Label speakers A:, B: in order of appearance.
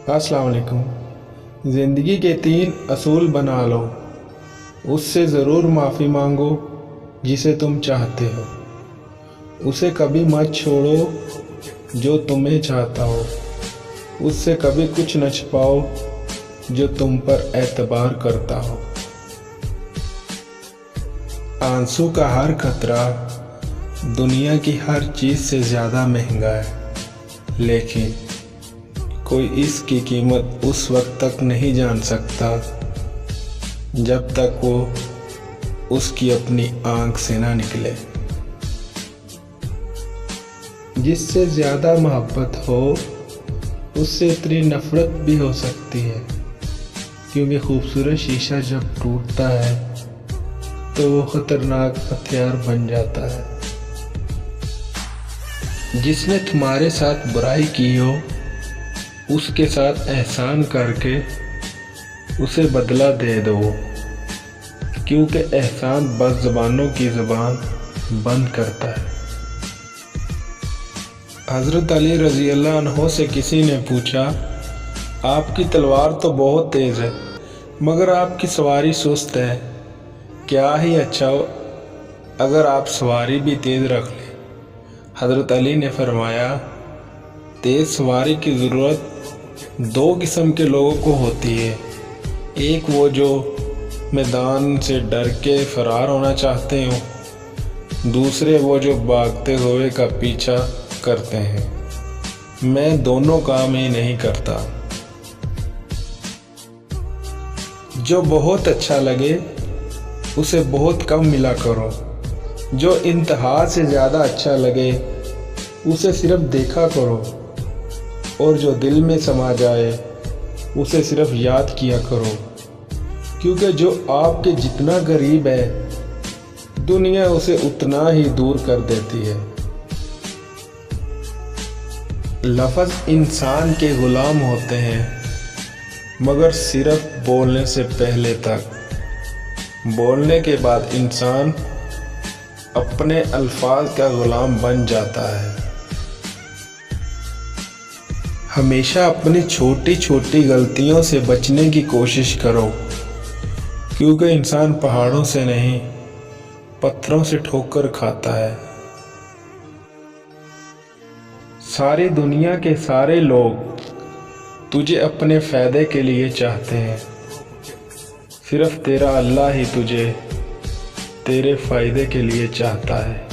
A: अस्सलाम वालेकुम। ज़िंदगी के 3 असूल बना लो। उससे ज़रूर माफ़ी मांगो जिसे तुम चाहते हो। उसे कभी मत छोड़ो जो तुम्हें चाहता हो। उससे कभी कुछ न छिपाओ जो तुम पर एतबार करता हो। आंसू का हर कतरा दुनिया की हर चीज़ से ज़्यादा महंगा है, लेकिन कोई इसकी कीमत उस वक्त तक नहीं जान सकता जब तक वो उसकी अपनी आंख से ना निकले। जिससे ज़्यादा मोहब्बत हो उससे इतनी नफ़रत भी हो सकती है, क्योंकि खूबसूरत शीशा जब टूटता है तो वो ख़तरनाक हथियार बन जाता है। जिसने तुम्हारे साथ बुराई की हो उसके साथ एहसान करके उसे बदला दे दो, क्योंकि एहसान बस ज़बानों की ज़बान बंद करता है। हज़रत अली रज़ी अल्लाह अन्हो से किसी ने पूछा, आपकी तलवार तो बहुत तेज़ है मगर आपकी सवारी सुस्त है, क्या ही अच्छा हो अगर आप सवारी भी तेज़ रख लें। हज़रत अली ने फरमाया, तेज़ सवारी की ज़रूरत 2 किस्म के लोगों को होती है। एक वो जो मैदान से डर के फ़रार होना चाहते हो, दूसरे वो जो भागते हुए का पीछा करते हैं। मैं दोनों काम ही नहीं करता। जो बहुत अच्छा लगे उसे बहुत कम मिला करो। जो इंतहा से ज़्यादा अच्छा लगे उसे सिर्फ देखा करो, और जो दिल में समा जाए उसे सिर्फ याद किया करो, क्योंकि जो आपके जितना करीब है दुनिया उसे उतना ही दूर कर देती है। लफ्ज़ इंसान के ग़ुलाम होते हैं, मगर सिर्फ बोलने से पहले तक। बोलने के बाद इंसान अपने अल्फाज का ग़ुलाम बन जाता है। हमेशा अपनी छोटी छोटी गलतियों से बचने की कोशिश करो, क्योंकि इंसान पहाड़ों से नहीं पत्थरों से ठोकर खाता है। सारी दुनिया के सारे लोग तुझे अपने फ़ायदे के लिए चाहते हैं, सिर्फ तेरा अल्लाह ही तुझे तेरे फ़ायदे के लिए चाहता है।